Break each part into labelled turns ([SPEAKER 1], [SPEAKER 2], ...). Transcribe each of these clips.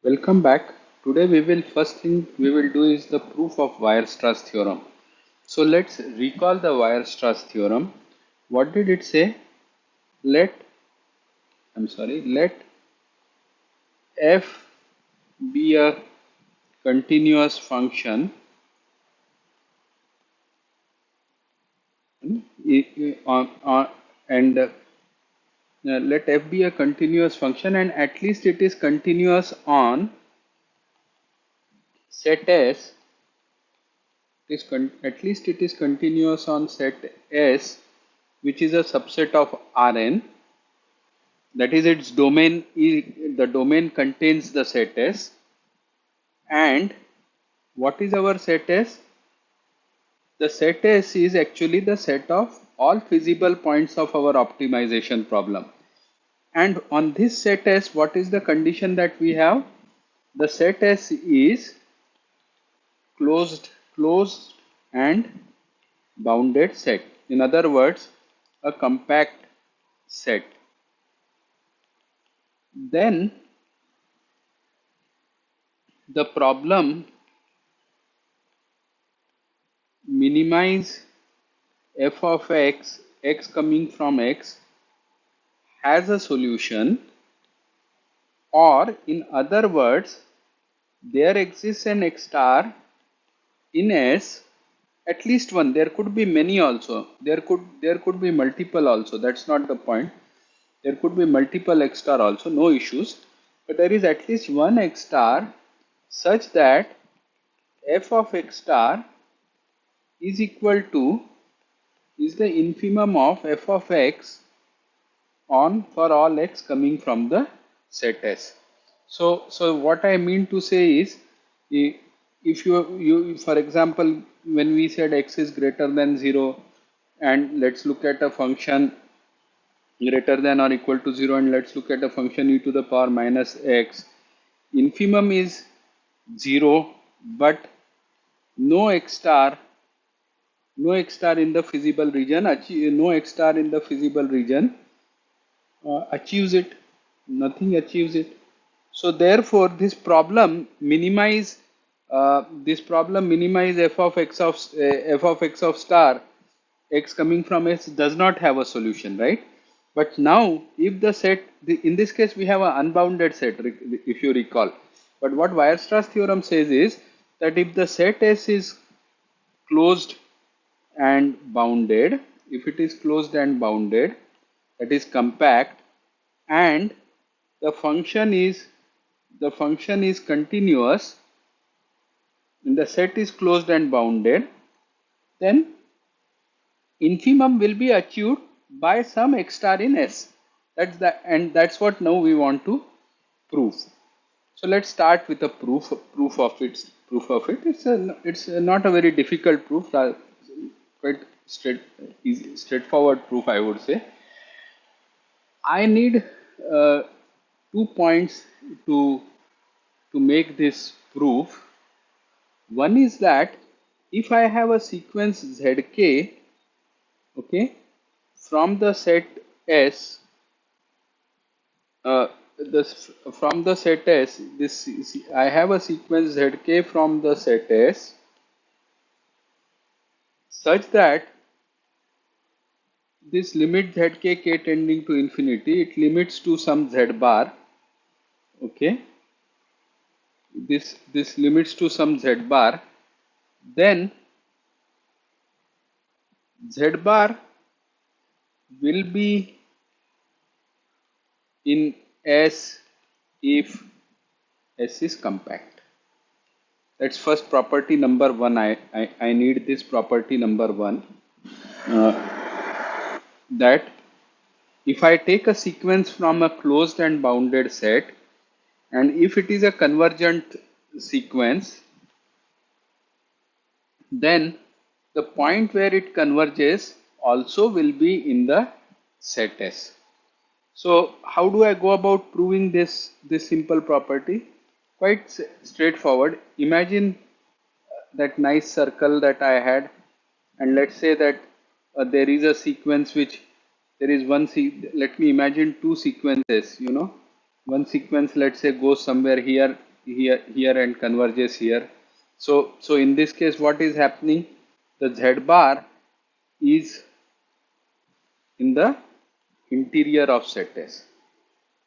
[SPEAKER 1] Welcome back. Today we will first thing we will do is the proof of Weierstrass theorem. So let's recall the Weierstrass theorem. What did it say? Let let f be a continuous function and let f be a continuous function and at least it is continuous on set S. At least it is continuous on set S, which is a subset of Rn. That is, its domain the domain contains the set S. And what is our set S? The set S is actually the set of all feasible points of our optimization problem. And on this set S, what is the condition that we have? The set S is closed and bounded set. In other words, a compact set. Then the problem minimize f of x, x coming from x, has a solution, or in other words, there exists an x star in S, at least one. There could be many also. There could be multiple also. That's not the point. There could be multiple x star also, no issues. But there is at least one x star such that f of x star is equal to is the infimum of f of x on for all x coming from the set S. So what I mean to say is, if you for example, when we said x is greater than 0, and let's look at a function greater than or equal to 0, and let's look at a function e to the power minus x, infimum is 0, but no x star in the feasible region, no x star in the feasible region achieves it. Nothing achieves it. So therefore, this problem minimize f of x of star x coming from S does not have a solution, right? But now, if the set in this case we have an unbounded set, if you recall. But what Weierstrass theorem says is that if the set S is closed and bounded, if it is closed and bounded, that is compact, and the function is continuous and the set is closed and bounded, then infimum will be achieved by some x star in S. That's what now we want to prove. So let's start with a proof of it. It's not a very difficult proof, quite straightforward proof, I would say. I need 2 points to make this proof. One is that if I have a sequence zk, okay, from the set S, from the set S, I have a sequence zk from the set S such that this limit zk k tending to infinity, it limits to some z bar, okay, this limits to some z bar, then z bar will be in S if S is compact. That's first property number one. I need this property number one, that if I take a sequence from a closed and bounded set, and if it is a convergent sequence, then the point where it converges also will be in the set S. So how do I go about proving this simple property? Quite straightforward. Imagine that nice circle that I had, and let's say that there is a sequence which there is one let me imagine two sequences, one sequence, let's say, goes somewhere here here and converges here. So in this case, what is happening? The z bar is in the interior of set S.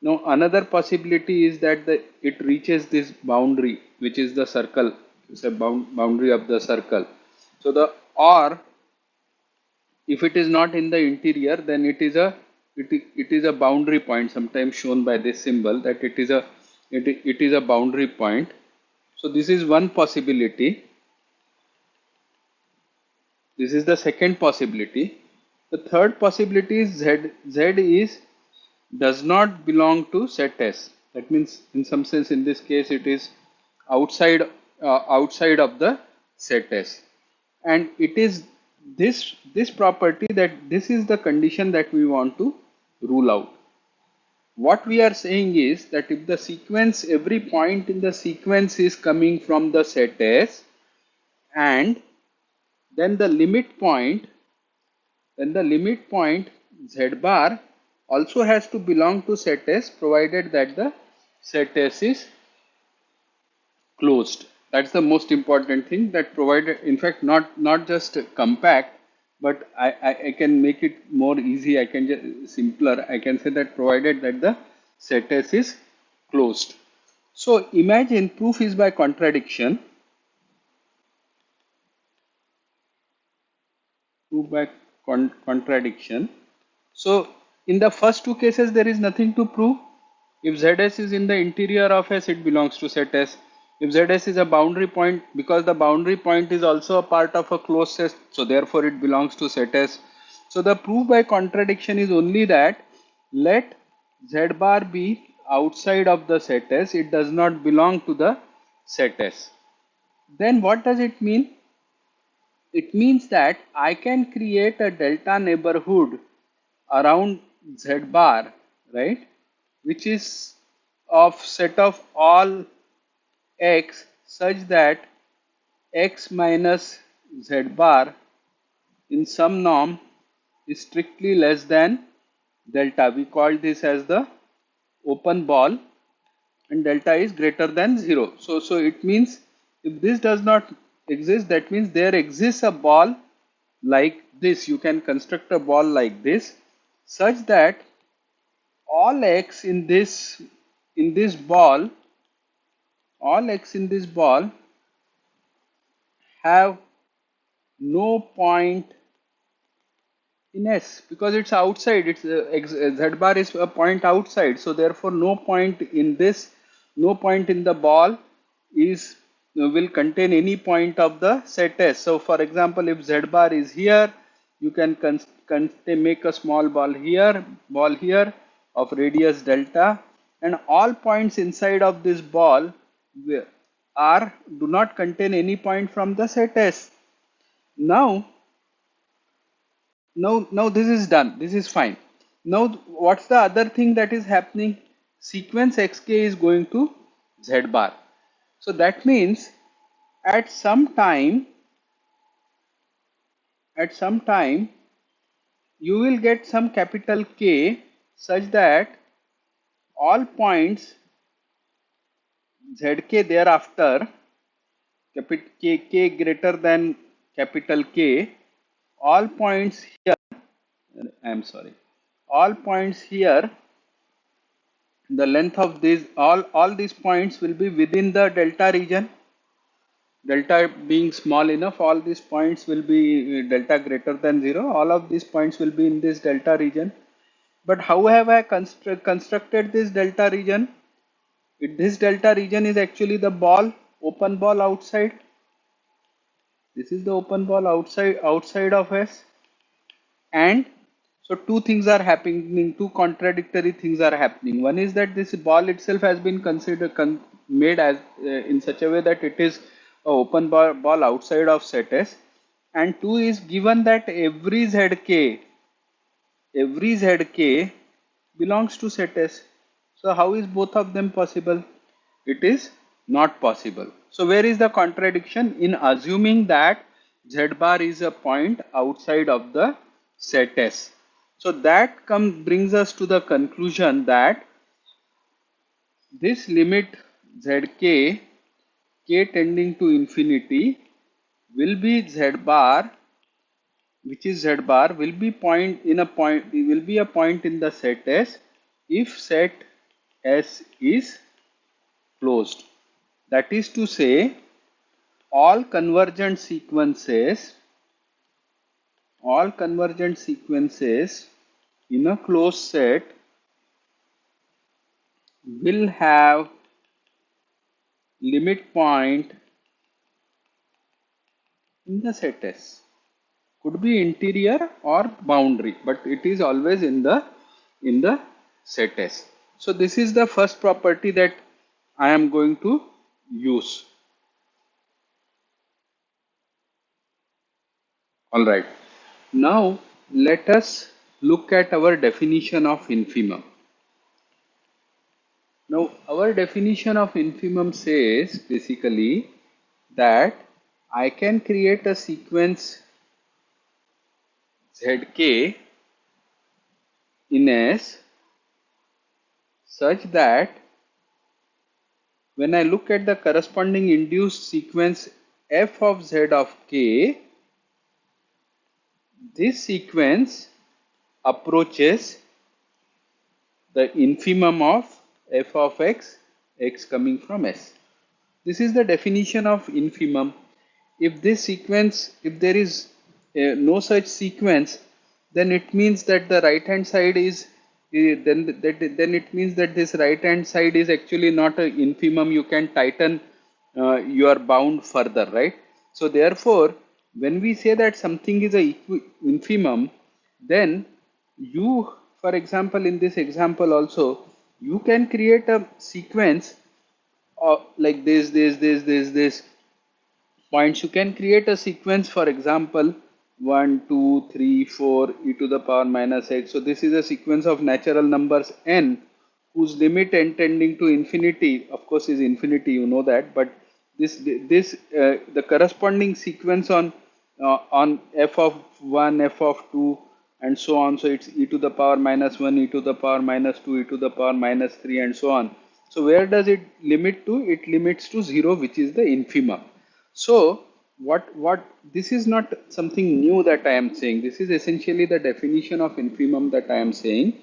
[SPEAKER 1] Now another possibility is that it reaches this boundary, which is the circle. It's a boundary of the circle. So the or, if it is not in the interior, then it is a boundary point, sometimes shown by this symbol, that it is a boundary point. So this is one possibility. This is the second possibility. The third possibility is z is does not belong to set S. That means, in some sense, in this case, it is outside outside of the set S, and it is this property, that this is the condition that we want to rule out. What we are saying is that if the sequence, every point in the sequence is coming from the set S, and then the limit point z bar also has to belong to set S, provided that the set S is closed. That's the most important thing, that provided, in fact, not just compact, but I can make it more easy, I can just simpler, I can say that provided that the set S is closed. So imagine proof is by contradiction. Proof by contradiction. So in the first two cases, there is nothing to prove. If Zs is in the interior of S, it belongs to set S. If Zs is a boundary point, because the boundary point is also a part of a closed set, so therefore it belongs to set S. So the proof by contradiction is only that let Z bar be outside of the set S, it does not belong to the set S. Then what does it mean? It means that I can create a delta neighborhood around Z bar, right, which is of set of all x such that x minus Z bar in some norm is strictly less than delta. We call this as the open ball, and delta is greater than 0. So it means if this does not exist, that means there exists a ball like this. You can construct a ball like this, such that all x in this ball, all x in this ball have no point in S, because it's outside. It's Z bar is a point outside, so therefore no point in this, no point in the ball is will contain any point of the set S. So for example, if Z bar is here, you can make a small ball here of radius delta, and all points inside of this ball do not contain any point from the set S. Now this is done. This is fine. Now what's the other thing that is happening? Sequence xk is going to Z bar. So that means at some time you will get some capital K such that all points Zk thereafter, K greater than capital K, all points here, all points here, the length of these, all these points will be within the delta region. Delta being small enough, all these points will be delta greater than 0. All of these points will be in this delta region. But how have I constructed this delta region? This delta region is actually the ball, open ball outside. This is the open ball outside of S. And so two things are happening, two contradictory things are happening. One is that this ball itself has been made as in such a way that it is an open ball outside of set S. And two is, given that every zk belongs to set S. So how is both of them possible? It is not possible. So where is the contradiction? In assuming that Z bar is a point outside of the set S. So that brings us to the conclusion that this limit zk k tending to infinity will be z bar, which is z bar will be a point in the set S if set S is closed. That is to say, all convergent sequences in a closed set will have limit point in the set S. Could be interior or boundary, but it is always in the set S. So this is the first property that I am going to use. All right. Now let us look at our definition of infimum. Now our definition of infimum says basically that I can create a sequence Zk in S such that when I look at the corresponding induced sequence f of z of k, this sequence approaches the infimum of f of x, x coming from S. This is the definition of infimum. If there is no such sequence, then it means that the right hand side is then it means that this right hand side is actually not an infimum. You can tighten your bound further, right? So therefore, when we say that something is a infimum, then you, for example, in this example also, you can create a sequence like this points. You can create a sequence, for example 1 2 3 4 e to the power minus x. So this is a sequence of natural numbers n whose limit n tending to infinity, of course, is infinity, you know that, but the corresponding sequence on f of 1, f of 2, and so on. So it's e to the power minus 1, e to the power minus 2, e to the power minus 3, and so on. So where does it limit to? It limits to 0, which is the infimum. So what this is not something new that I am saying. This is essentially the definition of infimum that I am saying,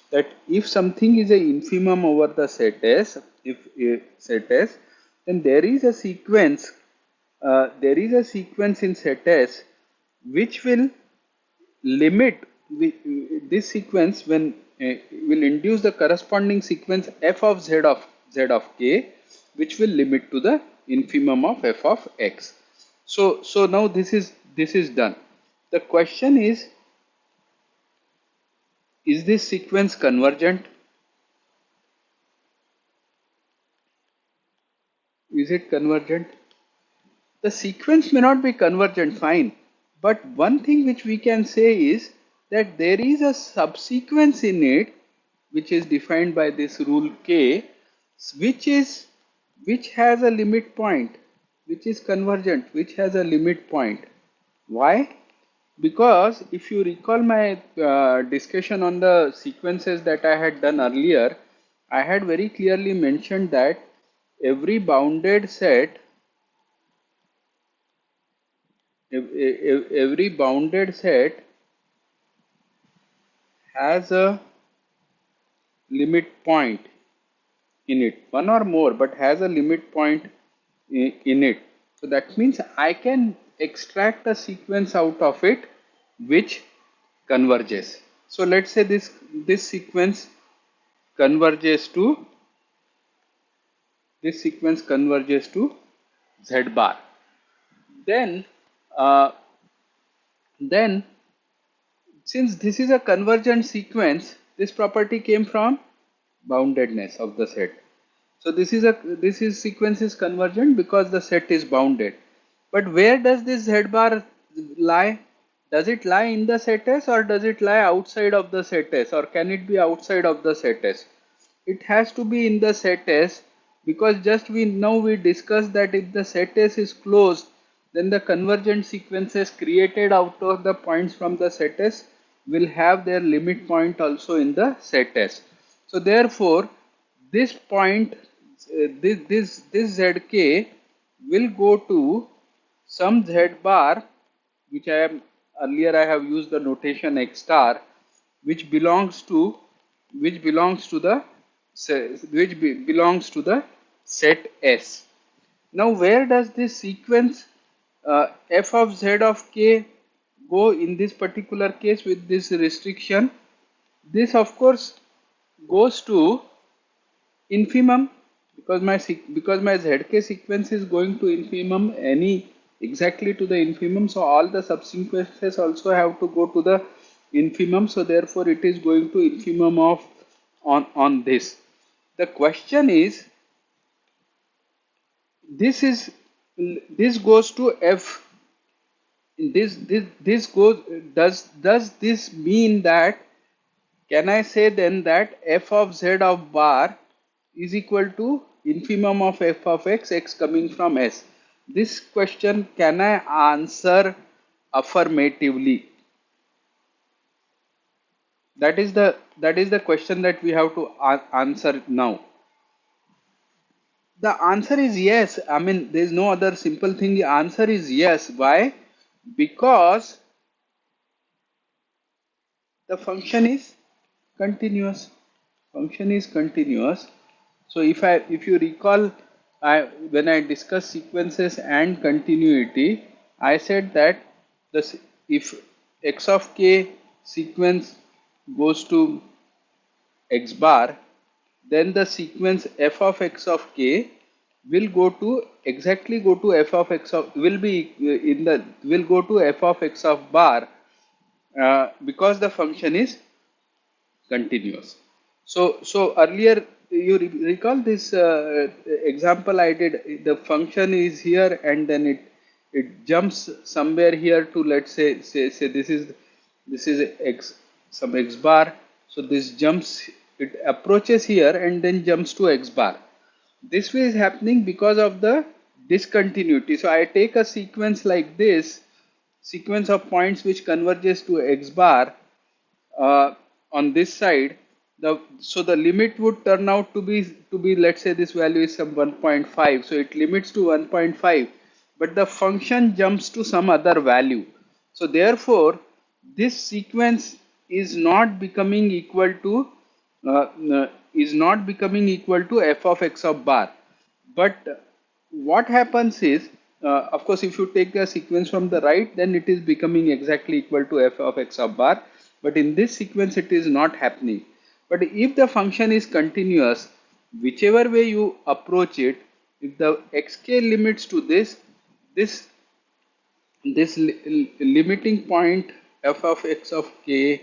[SPEAKER 1] that if something is a infimum over the set S, if set S, then there is a sequence in set S which will limit this sequence when will induce the corresponding sequence f of z of k, which will limit to the infimum of f of x. So now this is done. The question is this sequence convergent? Is it convergent? The sequence may not be convergent, fine, but one thing which we can say is that there is a subsequence in it which is defined by this rule k, which has a limit point, which is convergent, which has a limit point. Why? Because if you recall my discussion on the sequences that I had done earlier, I had very clearly mentioned that every bounded set every bounded set has a limit point in it, one or more, but has a limit point in it. So that means I can extract a sequence out of it which converges. So let's say this sequence converges to z bar. Then uh, then since this is a convergent sequence, this property came from boundedness of the set. So this sequence is convergent because the set is bounded. But where does this z bar lie? Does it lie in the set S, or does it lie outside of the set S, or can it be outside of the set S? It has to be in the set S, because just we discussed that if the set S is closed, then the convergent sequences created out of the points from the set S will have their limit point also in the set S. So therefore, this point this zk will go to some z bar, which I am earlier I have used the notation x star, which belongs to the belongs to the set S. Now where does this sequence f of z of k go in this particular case with this restriction? This of course goes to infimum, because my zk sequence is going to infimum exactly to the infimum, so all the subsequences also have to go to the infimum, so therefore it is going to infimum of on this. The question is, this goes to f. This goes, does this mean that, can I say then that f of z of bar is equal to infimum of f of x, x coming from S? This question can I answer affirmatively? That is the question that we have to answer now. The answer is yes. I mean, there is no other simple thing. The answer is yes. Why? Because the function is continuous. Function is continuous. So if you recall, when I discussed sequences and continuity, I said that if x of k sequence goes to x bar, then the sequence f of x of k will go to f of x of will go to f of x of bar, because the function is continuous. So earlier you recall this example I did. The function is here and then it jumps somewhere here to, let's say this is x, some x bar. So this jumps, it approaches here and then jumps to x bar. This is happening because of the discontinuity. So I take a sequence like this, sequence of points which converges to x bar, on this side. So the limit would turn out to be, let's say this value is some 1.5, so it limits to 1.5, but the function jumps to some other value. So therefore this sequence is not becoming equal to f of x of bar. But what happens is, of course, if you take the sequence from the right, then it is becoming exactly equal to f of x of bar. But in this sequence, it is not happening. But if the function is continuous, whichever way you approach it, if the xk limits to this limiting point f of x of k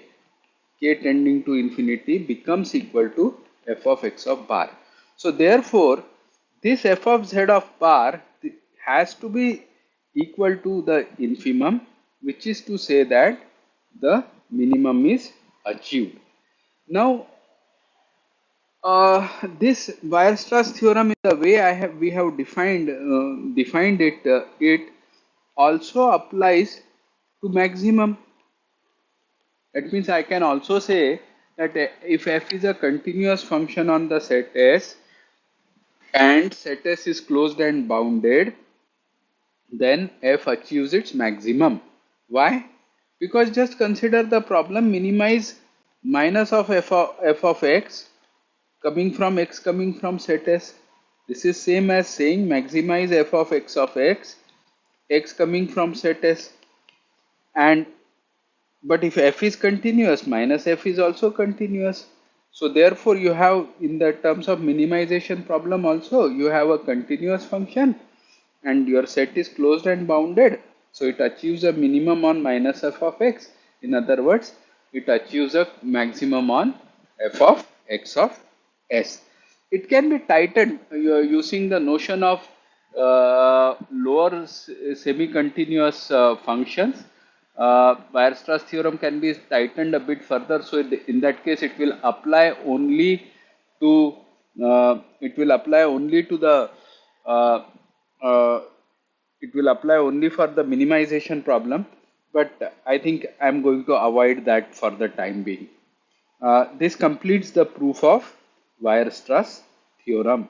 [SPEAKER 1] tending to infinity becomes equal to f of x of bar. So therefore this f of z of bar has to be equal to the infimum, which is to say that the minimum is achieved. Now this Weierstrass theorem, in the way we have defined it, it also applies to maximum. That means I can also say that if f is a continuous function on the set S and set S is closed and bounded, then f achieves its maximum. Why? Because just consider the problem, minimize minus of f of x coming from set S. This is same as saying maximize f of x coming from set S. And but if f is continuous, minus f is also continuous. So therefore you have, in the terms of minimization problem also, you have a continuous function and your set is closed and bounded. So it achieves a minimum on minus f of x. In other words, it achieves a maximum on f of x of s. It can be tightened using the notion of lower semi-continuous functions. Weierstrass theorem can be tightened a bit further. So in that case, it will apply only to the it will apply only for the minimization problem. But I think I'm going to avoid that for the time being. This completes the proof of Weierstrass theorem.